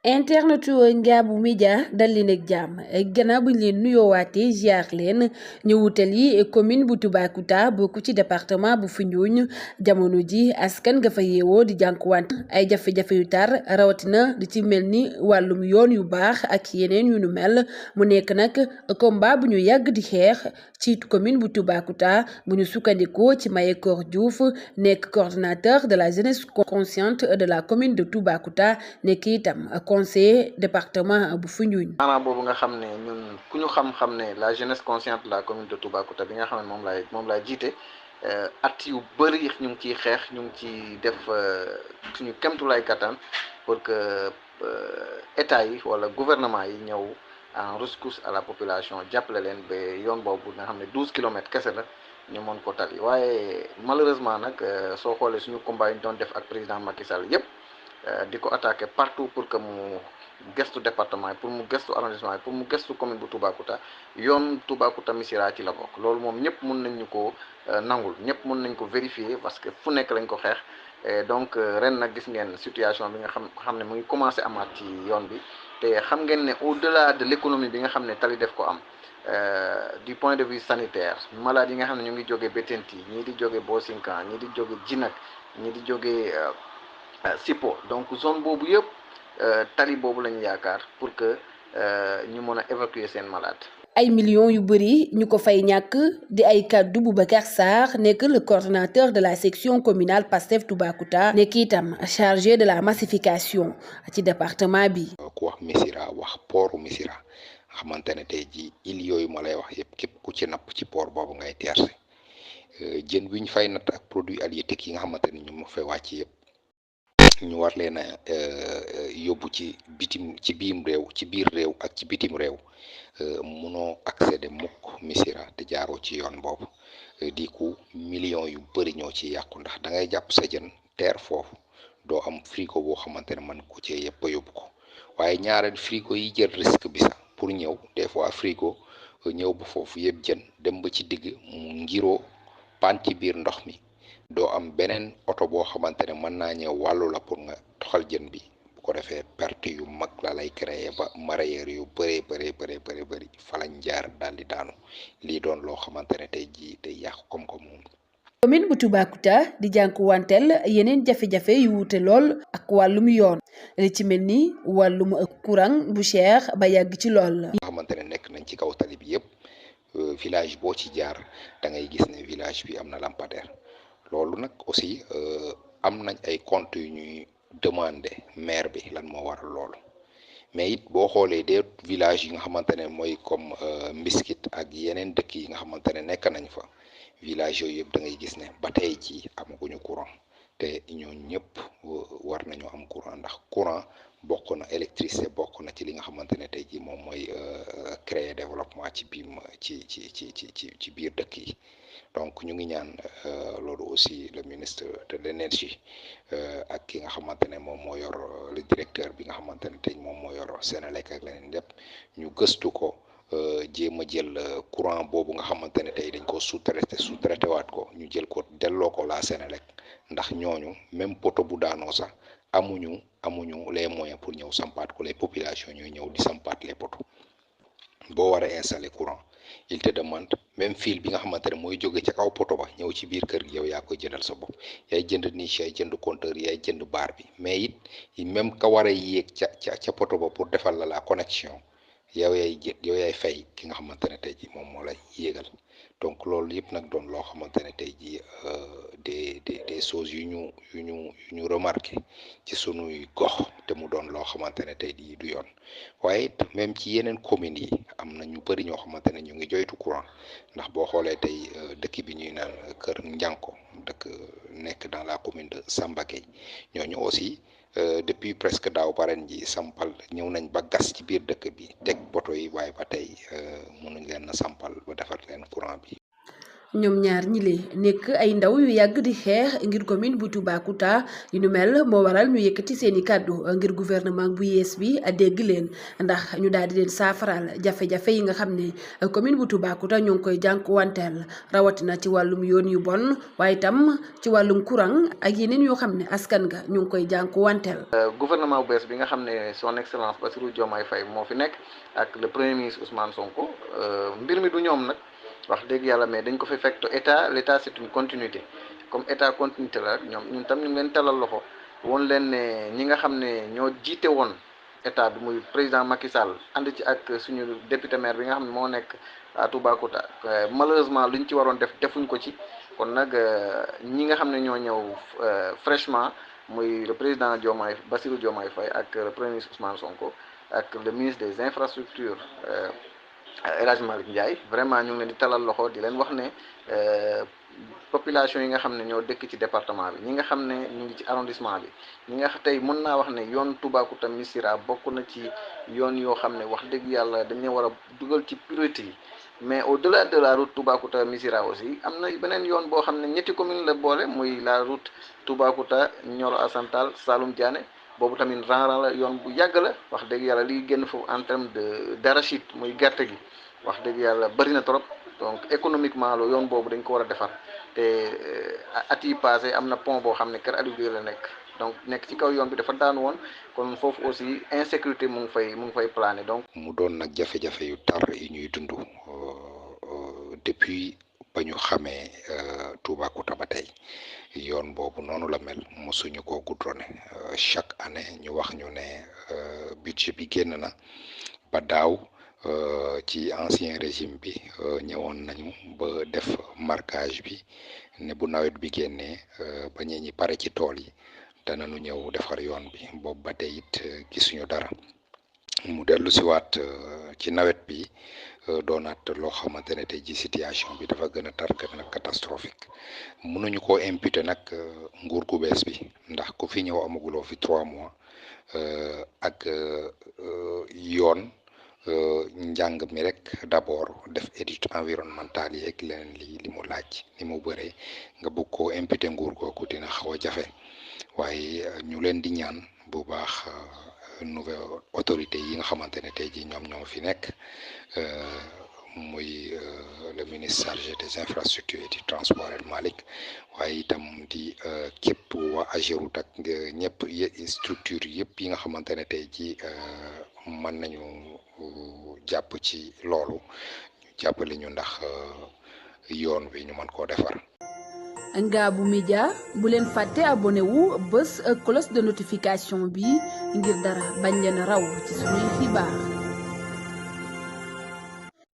internetu Ngabou Média dal leen ak jàmm gannaaw buñ leen nuyoowaatee ziar leen ñu wutali commune bu Toubacouta bokk ci département bu Foundiougne jamono ji askan nga fa yeewoo di jànkuwante ay jafe-jafe yu tar rawatina di ci mel ni wàllum yoon yu baax ak yeneen yu nu mel mu nekk nag combat bu ñu yàgg di xeex ci commune bu Toubacouta bu ñu sukkandikoo ci Mayekor Diouf nekk coordonnateur de la jeunesse consciente de la commune de Toubacouta nekk itam conseiller département bu Foundiougne. maanaam boobu nga xam ne ñun ku ñu xam-xam ne la jeunesse consciente de la commune de Toubacouta bi nga xam ne moom laay jiite at yu bëri ñu ngi ciy xeex ñu ngi ciy def suñu kemtulaay kattan pour que état yi wala gouvernement yi ñëw en rescousse à la population jàppale leen ba yoon boobu nga xam ne 12 kilomètres kese la ñu mën ko tali waaye malheureusement nag soo xoolee suñu combat yi ñu doon def ak président Macky Sall yépp di ko attaqué partout pour que mu gestu département yi pour mu gestu arrondissement yi pour mu gestu commune bu Toubacouta yoon Toubacouta Missirah ci la bokk loolu moom ñëpp mun nañ ñu ko nangul ñëpp mun nañ ko vérifier parce que fu nekk lañ ko xeex donc ren nag gis ngeen situation bi nga xam ne mu ngi commencé amaat ci yoon bi te xam ngeen ne au delà de l'économie bi nga xam ne tali def ko am du point de vue sanitaire malade yi nga xam ne ñu ngi jógee Bettenty ñii di jógee Bosinkan ñii di jógee Djinak ñii di jógee Sipo donc zone boobu yëpp tali boobu lañu yaakaar pour que ñu mën a évacuer seen malade. ay millions yu bëri ñu ko fay ñàkk di ay kàddu Boubacar Sarr nekk le coordonnateur de la section communale Pastef Toubacouta nekk itam chargé de la massification ci département bi. ku wax Missirah wax pooru Missirah xamante ne tey jii île yooyu ma lay wax yëpp képp ku ci napp ci port boobu ngay teerse jën wi ñu fay natt ak produits halieutiques yi nga xamante ne ñu ma fay wàcc yëpp. ñu war leen a yóbbu ci biir réew ak ci bitim réew munoo accéder mukk Missirah te jaaroo ci yoon boobu di ku millions yu bëri ñoo ci yàqu ndax da ngay jàpp sa jën teer foofu doo am frigo boo xamante ne man ko cee yëpp a yóbbu ko waaye ñaareel frigo yi jël risque bi sax pour ñëw des fois frigo ñëw ba foofu yëpp jën dem ba ci digg mu ngiroo pan ci biir ndox mi. doo am beneen oto boo xamante ne mën naa ñëw wàllu la pour nga toxal jën bi bu ko defee perte yu mag la lay créer ba mareyeur yu bëri fa lañ jaar daal di daanu lii doon loo xamante ne tey jii day yàqu koom-koom moom. commune bu Toubacouta di jànkuwanteel yeneen jafe-jafe yu wuute lool ak wàllum yoon li ci mel ni wàllum courant bu cher ba yàgg ci lool. nga xamante ne nekk nañ ci kaw tali bi yëpp village boo ci jaar da ngay gis ne village bi am na lampadaire. loolu nag aussi am nañ ay comptes yu ñuy demander maire bi lan moo waral loolu mais it boo xoolee des villages yi nga xamante ne mooy comme Mbiskit ak yeneen dëkk yi nga xamante ne nekk nañ fa village yooyu yëpp da ngay gis ne ba tey ci amaguñu courant te ñooñu ñëpp war nañu am courant ndax courant bokk na électricité bokk na ci li nga xamante ne tey jii moom mooy créer développement ci biir ci biir dëkk yi. donc ñu ngi ñaan loolu aussi le ministre de l'énergie ak ki nga xamante ne moom moo yor le directeur bi nga xamante ne tey moom moo yor Senelec ak leneen lépp ñu gëstu ko jéem a jël courant boobu nga xamante ne tey dañ ko sous-traité waat ko ñu jël ko delloo ko la Senelec ndax ñooñu même poto bu daanoo sax amuñu les moyens pour ñëw sampaat ko les populations ñooy ñëw di sampaat les poteaux boo war a installer courant il te demande même fil bi nga xamante ne mooy jóge ca kaw poto ba ñëw ci biir kër gi yow yaa koy jëndal sa bopp yaay jënd niche yaay jënd compteur yaay jënd baar bi mais it même ka war a yéeg ca poto ba pour defal la connexion yow yaay fay ki nga xamante ne tey ji moom moo lay yéegal donc loolu yëpp nag doon loo xamante ne tey ji des choses yu ñu remarqué ci sunuy gox te mu doon loo xamante ne tey di du yoon waaye même ci yeneen communes yi am na ñu bëri ñoo xamante ne ñu ngi joytu courant ndax boo xoolee tey dëkk bi ñuy naan Kër Njànko dëkk nekk dans la commune de Samba Gueye ñooñu aussi depuis presque daaw ba ren ji sampal ñëw nañ ba gas ci biir dëkk bi teg poto yi waaye ba tey mënuñ leen a sampal ba defar leen courant bi. ñoom ñaar ñile nekk ay ndaw yu yàgg di xeex ngir commune bu Toubacouta yu nu mel moo waral ñu yëkkati seeni kàddu ngir gouvernement bu yees bi dégg leen ndax ñu daal di leen saafaral jafe-jafe yi nga xam ne commune bu Toubacouta ñoo ngi koy jànkuwanteel rawatina ci wàllum yoon yu bon waaye itam ci wàllum courant ak yeneen yoo xam ne askan ga ñu ngi koy jànkuwanteel. Gouvernement bu bees bi nga xam ne son excellence Bassirou Diomaye Faye moo fi nekk ak le premier ministre Ousmane Sonko mbir mi du ñoom nag. wax dëgg yàlla mais dañ ko fi fekk l'état c'est une continuité comme état continuité la rek ñun tam ñu ngi leen talal loxo woon leen ne ñi nga xam ne ñoo jiite woon état bi muy président Macky Sall ànd ci ak suñu député maire bi nga xam ne moo nekk à Toubacouta malheureusement luñ ci waroon def defuñ ko ci kon nag ñi nga xam ne ñoo ñëw fraîchement muy le président Bassirou Diomaye Faye ak le premier ministre Ousmane Sonko ak le ministre des infrastructures El Hadj Malick Ndiaye vraiment ñu ngi leen di talal loxo di leen wax ne population yi nga xam ne ñoo dëkk ci département bi ñi nga xam ne ñu ngi ci arrondissement bi ñi nga tey mën naa wax ne yoon Toubacouta Missirah bokk na ci yoon yoo xam ne wax dëgg yàlla dañ leen war a dugal ci priorité yi mais au-delà de la route Toubacouta Missirah aussi am na beneen yoon boo xam ne ñetti commune la boole muy la route Toubacouta Nioro Assantal Saloum Diané boobu tamit ran la yoon bu yàgg la wax dëgg yàlla liy génn foofu en terme d'arachide muy gerte gi wax dëgg yàlla bëri na trop donc économiquement la yoon boobu dañ ko war a defar te at yi passé am na pont boo xam ne Kër Aliou Guèye la nekk donc nekk ci kaw yoon bi dafa daanu woon kon foofu aussi insécurité mu ngi fay plané donc. mu doon nag jafe-jafe yu tar yi ñuy dund depuis ba ñu xamee Toubacouta ba tey yoon boobu noonu la mel mosuñu ko goudronné chaque année ñu wax ñu ne budget bi génn na ba daaw. ci ancien régime bi ñëwoon nañu ba def marquage bi ne bu nawet bi génnee ba ñi pare ci tool yi danañu ñëw defar yoon bi boobu ba tey it gisuñu dara mu dellu si waat ci nawet bi doonaat loo xamante ne tey ji situation bi dafa gën a tar gën a catastrophique mënuñu koo imputer nag nguur gu bees bi ndax ku fi ñëw amaguloo fi 3 mois ak yoon njàng mi rek d'abord def étude environnementale yi ak leneen li mu laaj ni mu bëree nga bëgg koo imputer nguur googu dina xaw a jafe waaye ñu leen di ñaan bu baax nouvelle autorité yi nga xamante ne tey jii ñoom fi nekk muy le ministre chargé des infrastructures et du transport El Malick waaye itam di képp waa Ageroute ak ñëpp structure yëpp yi nga xamante ne tey jii mën nañu jàpp ci loolu ñu jàppale ñu ndax yoon wi ñu mën koo defar. Ngabou Média bu leen fàtte abonné wu bés cloche de notification bi ngir dara bañ leen raw ci suñuy xibaar.